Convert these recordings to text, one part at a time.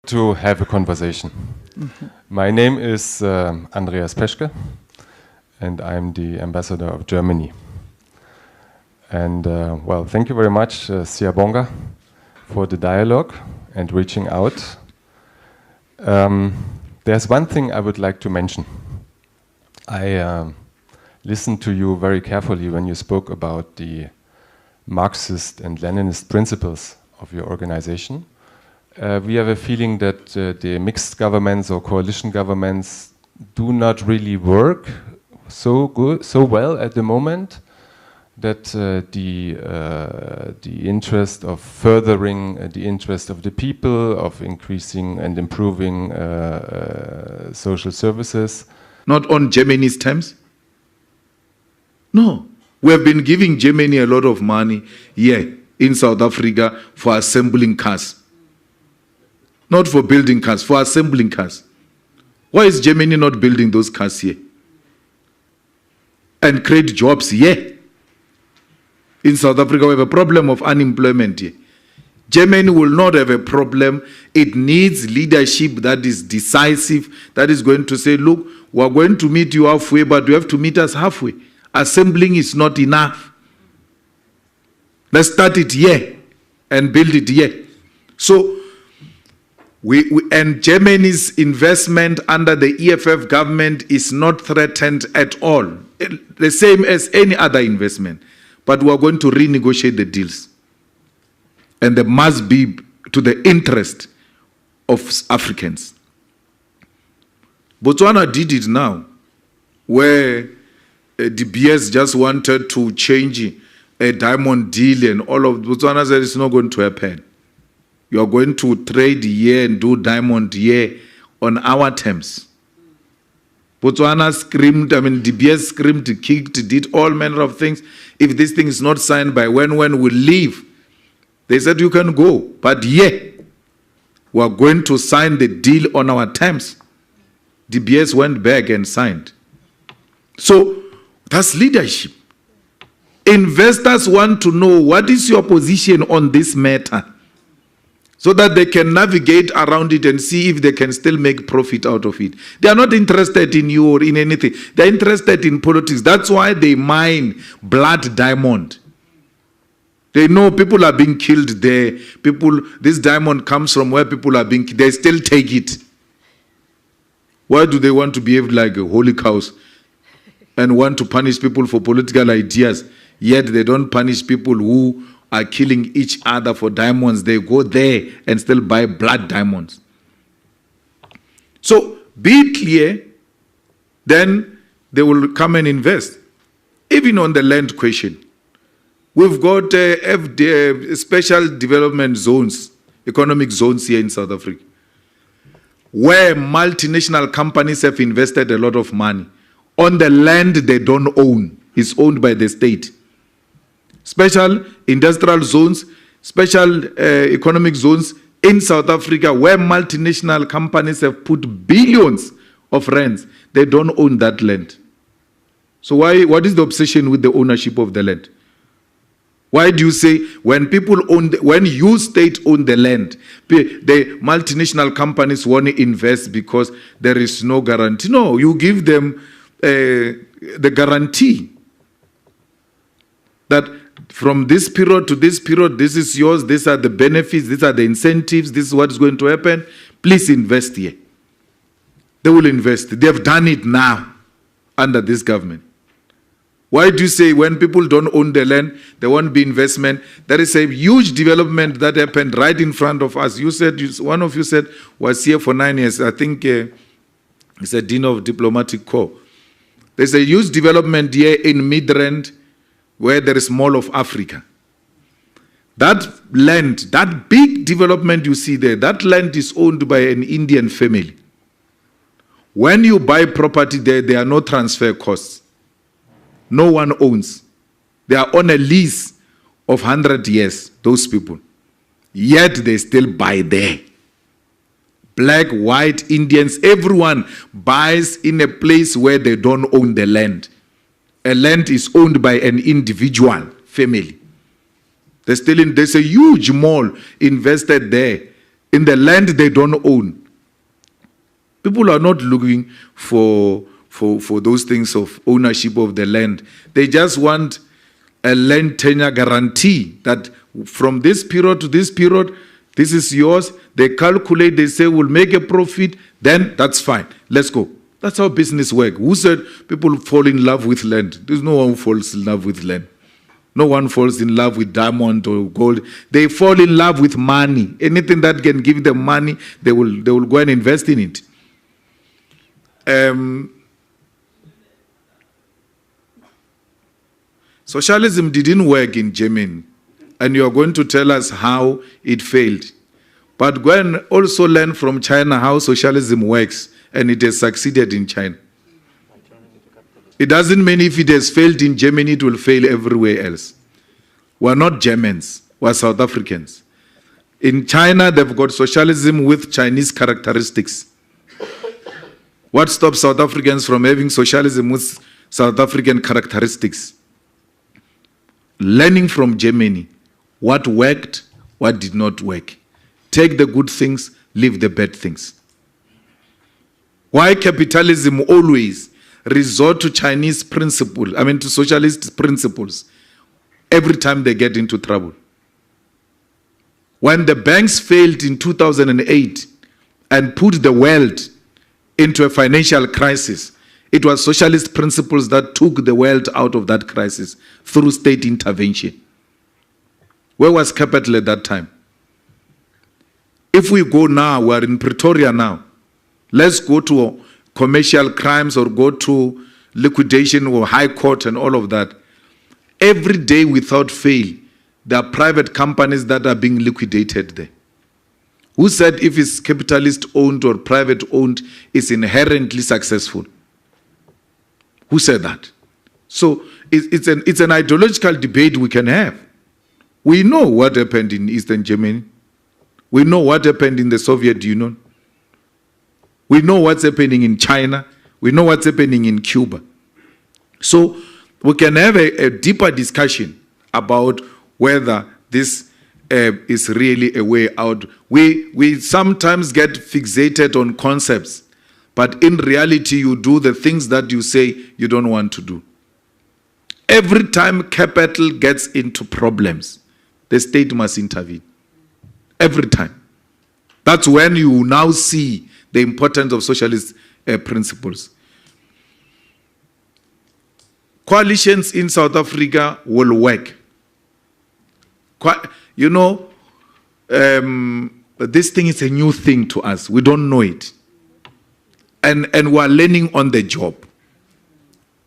To have a conversation. My name is Andreas Peschke, and I'm the ambassador of Germany. And well, thank you very much, Siyabonga, for the dialogue and reaching out. There's one thing I would like to mention. I listened to you very carefully when you spoke about the Marxist and Leninist principles of your organization. We have a feeling that the mixed governments or coalition governments do not really work so well at the moment. That the interest of furthering the interest of the people, of increasing and improving social services. Not on Germany's terms? No. We have been giving Germany a lot of money here in South Africa for assembling cars. Not for building cars, for assembling cars. Why is Germany not building those cars here? And create jobs here? In South Africa, we have a problem of unemployment here. Germany will not have a problem. It needs leadership that is decisive, that is going to say, look, we are going to meet you halfway, but you have to meet us halfway. Assembling is not enough. Let's start it here and build it here. So, and Germany's investment under the EFF government is not threatened at all. The same as any other investment. But we are going to renegotiate the deals. And they must be to the interest of Africans. Botswana did it now, where DBS just wanted to change a diamond deal, and all of Botswana said it's not going to happen. You are going to trade here and do diamond here on our terms. Botswana screamed, DBS screamed, kicked, did all manner of things. If this thing is not signed by when we leave, they said you can go. But yeah, we are going to sign the deal on our terms. DBS went back and signed. So that's leadership. Investors want to know what is your position on this matter, so that they can navigate around it and see if they can still make profit out of it. They are not interested in you or in anything. They are interested in politics. That's why they mine blood diamond. They know people are being killed there. This diamond comes from where people are being killed. They still take it. Why do they want to behave like a holy cows and want to punish people for political ideas, yet they don't punish people who are killing each other for diamonds? They go there and still buy blood diamonds. So be clear, then they will come and invest. Even on the land question, we've got special development zones, economic zones here in South Africa, where multinational companies have invested a lot of money on the land they don't own. It's owned by the state. Special industrial zones, special economic zones in South Africa where multinational companies have put billions of rands. They don't own that land. So what is the obsession with the ownership of the land? Why do you say when you state own the land, the multinational companies want to invest because there is no guarantee? No, you give them the guarantee that from this period to this period, this is yours, these are the benefits, these are the incentives, this is what is going to happen. Please invest here. They will invest. They have done it now under this government. Why do you say when people don't own the land, there won't be investment? There is a huge development that happened right in front of us. One of you said, was here for 9 years. I think it's a Dean of Diplomatic Corps. There's a huge development here in Midrand, where there is Mall of Africa. That land, that big development you see there, that land is owned by an Indian family. When you buy property there are no transfer costs. No one owns. They are on a lease of 100 years, those people. Yet they still buy there. Black, white, Indians, everyone buys in a place where they don't own the land. A land is owned by an individual family. There's a huge mall invested there in the land they don't own. People are not looking for those things of ownership of the land. They just want a land tenure guarantee that from this period to this period, this is yours. They calculate, they say we'll make a profit, then that's fine. Let's go. That's how business works. Who said people fall in love with land? There's no one who falls in love with land. No one falls in love with diamond or gold. They fall in love with money. Anything that can give them money, they will go and invest in it. Socialism didn't work in Germany, and you are going to tell us how it failed. But go and also learn from China how socialism works, and it has succeeded in China. It doesn't mean if it has failed in Germany, it will fail everywhere else. We're not Germans, we're South Africans. In China, they've got socialism with Chinese characteristics. What stops South Africans from having socialism with South African characteristics? Learning from Germany, what worked, what did not work. Take the good things, leave the bad things. Why capitalism always resort to Chinese principles, to socialist principles, every time they get into trouble? When the banks failed in 2008 and put the world into a financial crisis, it was socialist principles that took the world out of that crisis through state intervention. Where was capital at that time? If we go now, we're in Pretoria now. Let's go to commercial crimes or go to liquidation or high court and all of that. Every day without fail, there are private companies that are being liquidated there. Who said if it's capitalist owned or private owned, it's inherently successful? Who said that? So it's an ideological debate we can have. We know what happened in Eastern Germany. We know what happened in the Soviet Union. We know what's happening in China. We know what's happening in Cuba. So we can have a deeper discussion about whether this is really a way out. We sometimes get fixated on concepts, but in reality, you do the things that you say you don't want to do. Every time capital gets into problems, the state must intervene. Every time. That's when you now see the importance of socialist principles. Coalitions in South Africa will work. This thing is a new thing to us. We don't know it. And we're learning on the job.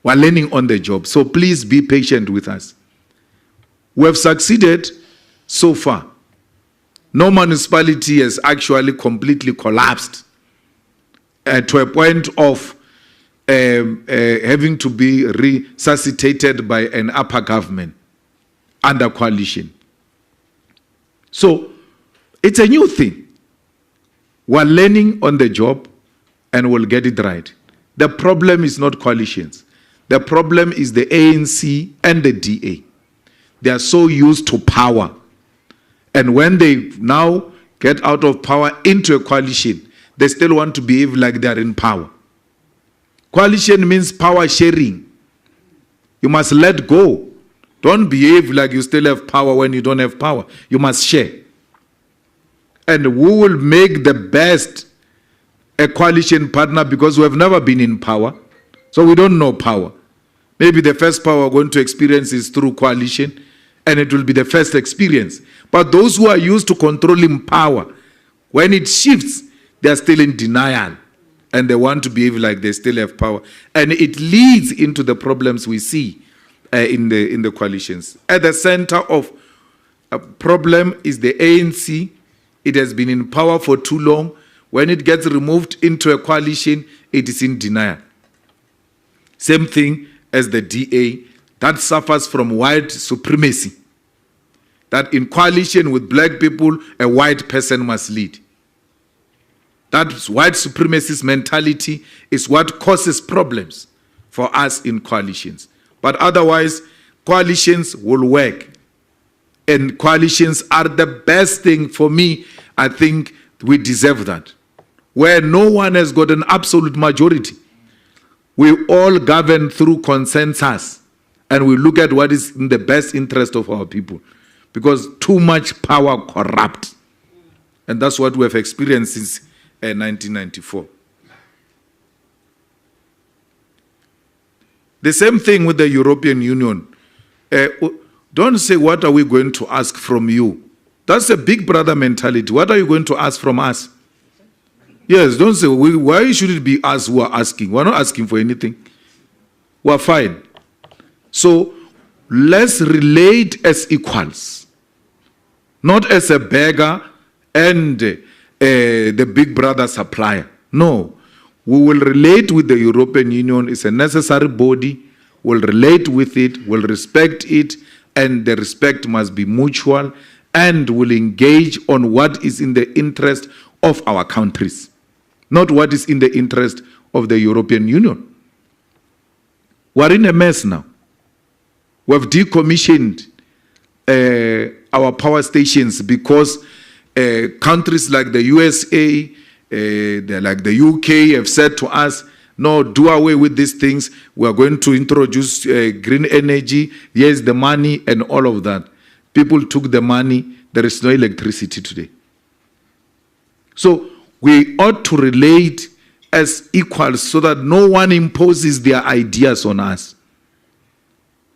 We're learning on the job. So please be patient with us. We have succeeded so far. No municipality has actually completely collapsed to a point of having to be resuscitated by an upper government under coalition. So it's a new thing. We're learning on the job and we'll get it right. The problem is not coalitions. The problem is the ANC and the DA. They are so used to power. And when they now get out of power into a coalition, they still want to behave like they are in power. Coalition means power sharing. You must let go. Don't behave like you still have power when you don't have power. You must share. And who will make the best a coalition partner, because we have never been in power, so we don't know power. Maybe the first power we're going to experience is through coalition, and it will be the first experience. But those who are used to controlling power, when it shifts, they are still in denial, and they want to behave like they still have power. And it leads into the problems we see in the coalitions. At the center of a problem is the ANC. It has been in power for too long. When it gets removed into a coalition, it is in denial. Same thing as the DA, that suffers from white supremacy. That in coalition with black people, a white person must lead. That white supremacist mentality is what causes problems for us in coalitions. But otherwise, coalitions will work. And coalitions are the best thing for me. I think We deserve that. Where no one has got an absolute majority. We all govern through consensus. And we look at what is in the best interest of our people. Because too much power corrupts. And that's what we have experienced since 1994. The same thing with the European Union. Don't say, what are we going to ask from you? That's a big brother mentality. What are you going to ask from us? Yes, don't say, why should it be us who are asking? We're not asking for anything. We're fine. So let's relate as equals, not as a beggar and the big brother supplier. No, we will relate with the European Union. It's a necessary body. We'll relate with it, we'll respect it, and the respect must be mutual, and will engage on what is in the interest of our countries, not what is in the interest of the European Union. We're in a mess now. We've decommissioned our power stations because countries like the USA, like the UK have said to us, no, do away with these things. We are going to introduce green energy. Here's the money and all of that. People took the money. There is no electricity today. So we ought to relate as equals so that no one imposes their ideas on us.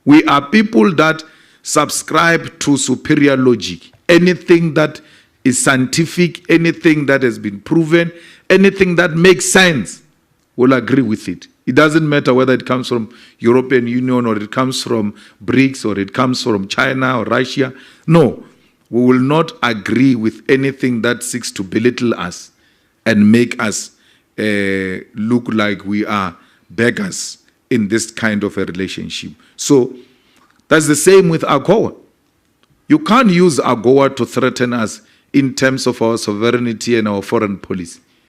We are people that subscribe to superior logic. Anything that is scientific, anything that has been proven, anything that makes sense, we'll agree with it. It doesn't matter whether it comes from European Union or it comes from BRICS or it comes from China or Russia. No, we will not agree with anything that seeks to belittle us and make us look like we are beggars in this kind of a relationship. So that's the same with AGOA. You can't use AGOA to threaten us in terms of our sovereignty and our foreign policy.